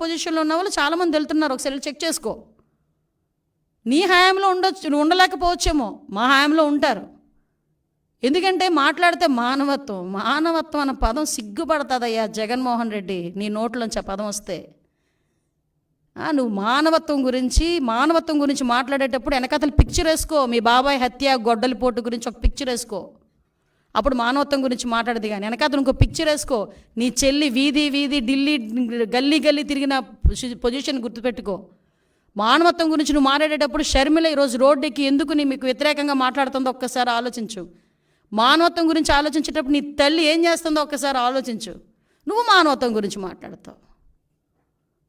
పొజిషన్లో ఉన్న వాళ్ళు చాలామంది వెళ్తున్నారు. ఒకసారి చెక్ చేసుకో. నీ హయాంలో ఉండొచ్చు, నువ్వు ఉండలేకపోవచ్చేమో, మా హయాంలో ఉంటారు. ఎందుకంటే మాట్లాడితే మానవత్వం అన్న పదం సిగ్గుపడుతుందయ్యా జగన్మోహన్ రెడ్డి, నీ నోట్లోంచి ఆ పదం వస్తే. నువ్వు మానవత్వం గురించి మాట్లాడేటప్పుడు వెనకతలు పిక్చర్ వేసుకో. మీ బాబాయ్ హత్య, గొడ్డలిపోటు గురించి ఒక పిక్చర్ వేసుకో, అప్పుడు మానవత్వం గురించి మాట్లాడదు. కానీ వెనకతలు ఇంకో పిక్చర్ వేసుకో. నీ చెల్లి వీధి ఢిల్లీ గల్లీ తిరిగిన పొజిషన్ గుర్తుపెట్టుకో. మానవత్వం గురించి నువ్వు మాట్లాడేటప్పుడు షర్మిల ఈరోజు రోడ్డుకి ఎందుకు మీకు వ్యతిరేకంగా మాట్లాడుతుందో ఒక్కసారి ఆలోచించు. మానవత్వం గురించి ఆలోచించేటప్పుడు నీ తల్లి ఏం చేస్తుందో ఒక్కసారి ఆలోచించు. నువ్వు మానవత్వం గురించి మాట్లాడతావు,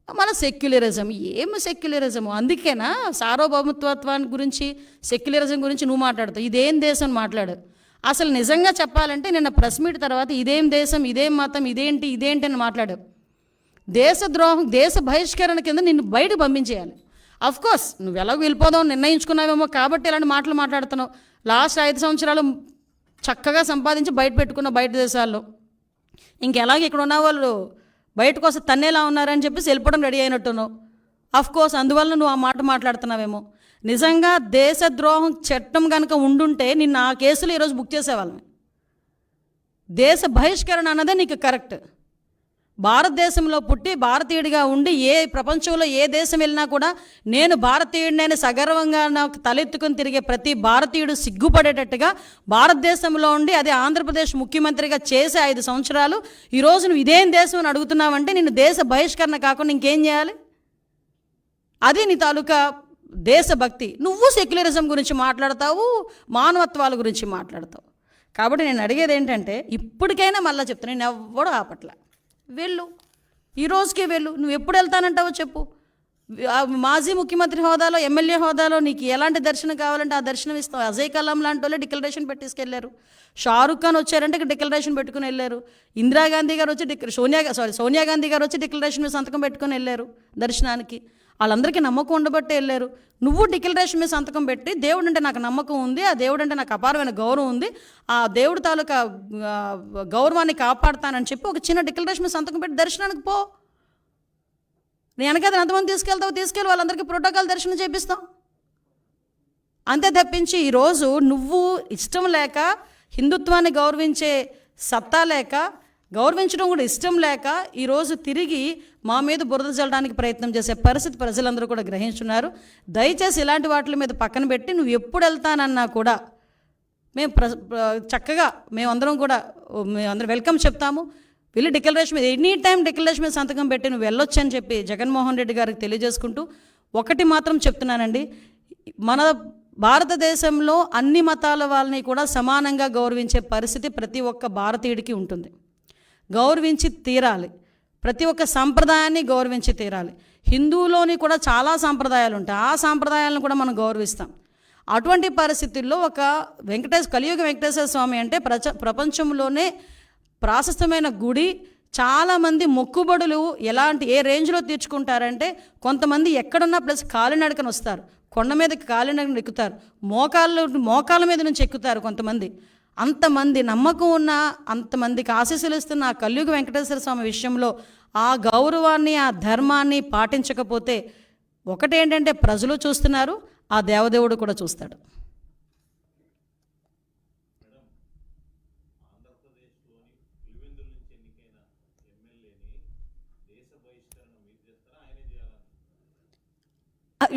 మన సెక్యులరిజం. ఏమి సెక్యులరిజం? అందుకేనా సార్వభౌమత్వాన్ని గురించి, సెక్యులరిజం గురించి నువ్వు మాట్లాడతావు. ఇదేం దేశం అని మాట్లాడు. అసలు నిజంగా చెప్పాలంటే నిన్న ప్రెస్ మీట్ తర్వాత ఇదేం దేశం, ఇదేం మతం, ఇదేంటి అని మాట్లాడావు. దేశద్రోహం, దేశ బహిష్కరణ కింద నిన్ను బయట పంపించేయాలి. అఫ్కోర్స్ నువ్వు ఎలాగో వెళ్ళిపోదావు నిర్ణయించుకున్నావేమో కాబట్టి ఇలాంటి మాటలు మాట్లాడుతున్నావు. లాస్ట్ 5 సంవత్సరాలు చక్కగా సంపాదించి బయట పెట్టుకున్నావు బయట దేశాల్లో. ఇంకెలాగ ఇక్కడ ఉన్న వాళ్ళు బయటకు వస్తే తన్నేలా ఉన్నారని చెప్పేసి వెళ్ళిపోవడం రెడీ అయినట్టున్నావు. అఫ్కోర్స్ అందువల్ల నువ్వు ఆ మాట మాట్లాడుతున్నావేమో. నిజంగా దేశద్రోహం చట్టం కనుక ఉండుంటే నిన్ను ఆ కేసులు ఈరోజు బుక్ చేసేవాళ్ళమే. దేశ బహిష్కరణ అన్నదే నీకు కరెక్ట్. భారతదేశంలో పుట్టి భారతీయుడిగా ఉండి ప్రపంచంలో ఏ దేశం వెళ్ళినా కూడా నేను భారతీయుడినైనా సగర్వంగా నాకు తలెత్తుకుని తిరిగే ప్రతి భారతీయుడు సిగ్గుపడేటట్టుగా భారతదేశంలో ఉండి అదే ఆంధ్రప్రదేశ్ ముఖ్యమంత్రిగా చేసే 5 సంవత్సరాలు ఈరోజు నువ్వు ఇదేం దేశం అని అడుగుతున్నావంటే నిన్ను దేశ బహిష్కరణ కాకుండా ఇంకేం చేయాలి? అది నీ తాలూకా దేశభక్తి. నువ్వు సెక్యులరిజం గురించి మాట్లాడతావు, మానవత్వాల గురించి మాట్లాడతావు. కాబట్టి నేను అడిగేది ఏంటంటే ఇప్పటికైనా మళ్ళీ చెప్తాను, నేను ఎవ్వడూ ఆపట్ల. వెళ్ళు, ఈ రోజుకే వెళ్ళు. నువ్వు ఎప్పుడు వెళ్తానంటావో చెప్పు. మాజీ ముఖ్యమంత్రి హోదాలో, ఎమ్మెల్యే హోదాలో నీకు ఎలాంటి దర్శనం కావాలంటే ఆ దర్శనం ఇస్తావు. అజయ్ కలాం లాంటి వాళ్ళే డిక్లరేషన్ పెట్టేసుకెళ్ళారు. షారుఖ్ ఖాన్ వచ్చారంటే డిక్లరేషన్ పెట్టుకుని వెళ్ళారు. ఇందిరాగాంధీ గారు వచ్చి సోనియా గాంధీ గారు వచ్చి డిక్లరేషన్ మీద సంతకం పెట్టుకుని వెళ్ళారు దర్శనానికి. వాళ్ళందరికీ నమ్మకం ఉండబట్టే వెళ్ళారు. నువ్వు డిక్లరేషన్ మీద సంతకం పెట్టి దేవుడు అంటే నాకు నమ్మకం ఉంది, ఆ దేవుడు అంటే నాకు అపారమైన గౌరవం ఉంది, ఆ దేవుడు తాలూకా గౌరవాన్ని కాపాడుతానని చెప్పి ఒక చిన్న డిక్లరేషన్ మీద సంతకం పెట్టి దర్శనానికి పో. నేను వెనకది ఎంతమంది తీసుకెళ్ళి వాళ్ళందరికీ ప్రోటోకాల్ దర్శనం చేపిస్తాం. అంతే తప్పించి ఈరోజు నువ్వు ఇష్టం లేక, హిందుత్వాన్ని గౌరవించే సత్తా లేక, గౌరవించడం కూడా ఇష్టం లేక ఈరోజు తిరిగి మా మీద బురద చల్లడానికి ప్రయత్నం చేసే పరిస్థితి ప్రజలందరూ కూడా గ్రహించున్నారు. దయచేసి ఇలాంటి వాటి మీద పక్కన పెట్టి నువ్వు ఎప్పుడు వెళ్తానన్నా కూడా మేము చక్కగా మేమందరం వెల్కమ్ చెప్తాము. వెళ్ళి డిక్లరేషన్ మీద ఎనీ టైం డిక్లరేషన్ మీద సంతకం పెట్టి నువ్వు వెళ్ళొచ్చు అని చెప్పి జగన్మోహన్ రెడ్డి గారికి తెలియజేసుకుంటూ ఒకటి మాత్రం చెప్తున్నానండి, మన భారతదేశంలో అన్ని మతాల వాళ్ళని కూడా సమానంగా గౌరవించే పరిస్థితి ప్రతి ఒక్క భారతీయుడికి ఉంటుంది. గౌరవించి తీరాలి. ప్రతి ఒక్క సంప్రదాయాన్ని గౌరవించి తీరాలి. హిందువులోని కూడా చాలా సాంప్రదాయాలు ఉంటాయి, ఆ సాంప్రదాయాలను కూడా మనం గౌరవిస్తాం. అటువంటి పరిస్థితుల్లో ఒక కలియుగ వెంకటేశ్వర స్వామి అంటే ప్రపంచంలోనే ప్రాశస్తమైన గుడి. చాలామంది మొక్కుబడులు ఏ రేంజ్లో తీర్చుకుంటారంటే కొంతమంది ఎక్కడున్నా ప్లస్ కాలినడకన వస్తారు, కొండ మీదకి కాలినడకన ఎక్కుతారు, మోకాళ్ళ మీద నుంచి ఎక్కుతారు కొంతమంది. అంతమంది నమ్మకం ఉన్న, అంతమందికి ఆశీస్సులు ఇస్తున్న ఆ కలియుగ వెంకటేశ్వర స్వామి విషయంలో ఆ గౌరవాన్ని, ఆ ధర్మాన్ని పాటించకపోతే ఒకటేంటంటే ప్రజలు చూస్తున్నారు, ఆ దేవదేవుడు కూడా చూస్తాడు.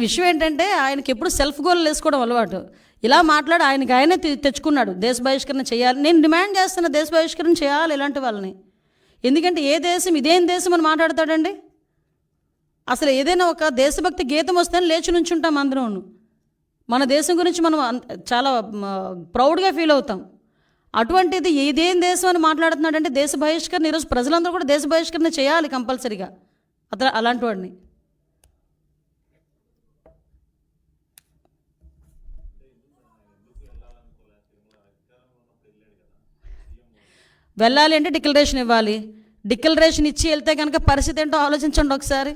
విషయం ఏంటంటే ఆయనకి ఎప్పుడు సెల్ఫ్ గోల్ వేసుకోవడం అలవాటు. ఇలా మాట్లాడి ఆయనే తెచ్చుకున్నాడు దేశ బహిష్కరణ చేయాలి. నేను డిమాండ్ చేస్తున్న దేశ బహిష్కరణ చేయాలి ఇలాంటి వాళ్ళని. ఎందుకంటే ఏ దేశం ఇదేం దేశం అని మాట్లాడతాడండి. అసలు ఏదైనా ఒక దేశభక్తి గీతం వస్తే లేచి నుంచుంటాం అందరూ. మన దేశం గురించి మనం చాలా ప్రౌడ్గా ఫీల్ అవుతాం. అటువంటిది ఇదేం దేశం అని మాట్లాడుతున్నాడంటే దేశ బహిష్కరణ. ఈరోజు ప్రజలందరూ కూడా దేశ బహిష్కరణ చేయాలి కంపల్సరీగా అలాంటి వాడిని. వెళ్ళాలి అంటే డిక్లరేషన్ ఇవ్వాలి. డిక్లరేషన్ ఇచ్చి వెళ్తే కనుక పరిస్థితి ఏంటో ఆలోచించండి ఒకసారి.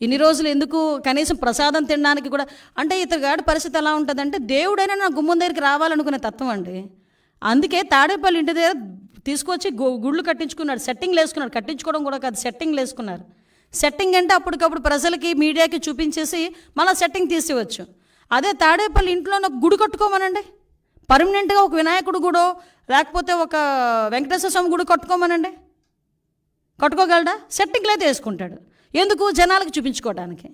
ఇన్ని రోజులు ఎందుకు కనీసం ప్రసాదం తినడానికి కూడా అంటే ఇతగాడి పరిస్థితి ఎలా ఉంటుందంటే దేవుడైనా నా గుమ్మం దగ్గరికి రావాలనుకునే తత్వం అండి. అందుకే తాడేపల్లి ఇంటి దగ్గర తీసుకొచ్చి గుళ్ళు కట్టించుకున్నాడు, సెట్టింగ్లు వేసుకున్నాడు. కట్టించుకోవడం కూడా కాదు, సెట్టింగ్లు వేసుకున్నారు. సెట్టింగ్ అంటే అప్పటికప్పుడు ప్రజలకి మీడియాకి చూపించేసి మళ్ళీ సెట్టింగ్ తీసేవచ్చు. అదే తాడేపల్లి ఇంట్లో ఒక గుడి కట్టుకోమనండి, పర్మనెంట్గా ఒక వినాయకుడు గుడో లేకపోతే ఒక వెంకటేశ్వర స్వామి గుడి కట్టుకోమనండి, కట్టుకోగలడా? సెట్టింగ్లు అయితే వేసుకుంటాడు. ఎందుకు? జనాలకు చూపించుకోవడానికి.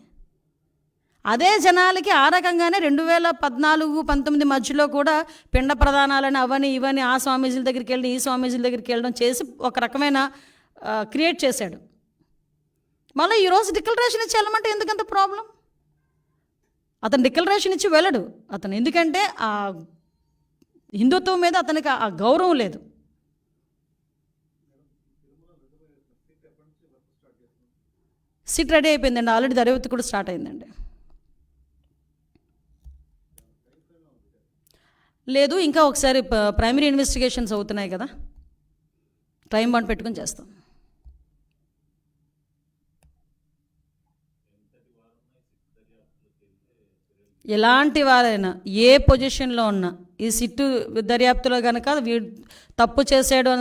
అదే జనాలకి ఆ రకంగానే 2014-19 మధ్యలో కూడా పిండ ప్రదానాలని అవని ఇవని ఆ స్వామీజీల దగ్గరికి వెళ్ళి ఈ స్వామీజీల దగ్గరికి వెళ్ళడం చేసి ఒక రకమైన క్రియేట్ చేశాడు. మళ్ళీ ఈరోజు డిక్లరేషన్ ఇచ్చి వెళ్ళమంటే ఎందుకంత ప్రాబ్లం? అతను డిక్లరేషన్ ఇచ్చి వెళ్ళడు అతను, ఎందుకంటే ఆ హిందుత్వం మీద అతనికి ఆ గౌరవం లేదు. సిట్ రెడీ అయిపోయిందండి, ఆల్రెడీ దర్యాప్తు కూడా స్టార్ట్ అయిందండి. లేదు, ఇంకా ఒకసారి ప్రైమరీ ఇన్వెస్టిగేషన్స్ అవుతున్నాయి కదా, టైం బాండ్ పెట్టుకుని చేస్తాం. ఎలాంటి వారైనా ఏ పొజిషన్లో ఉన్నా ఈ సిట్టు దర్యాప్తులో కనుక తప్పు చేసాడు అని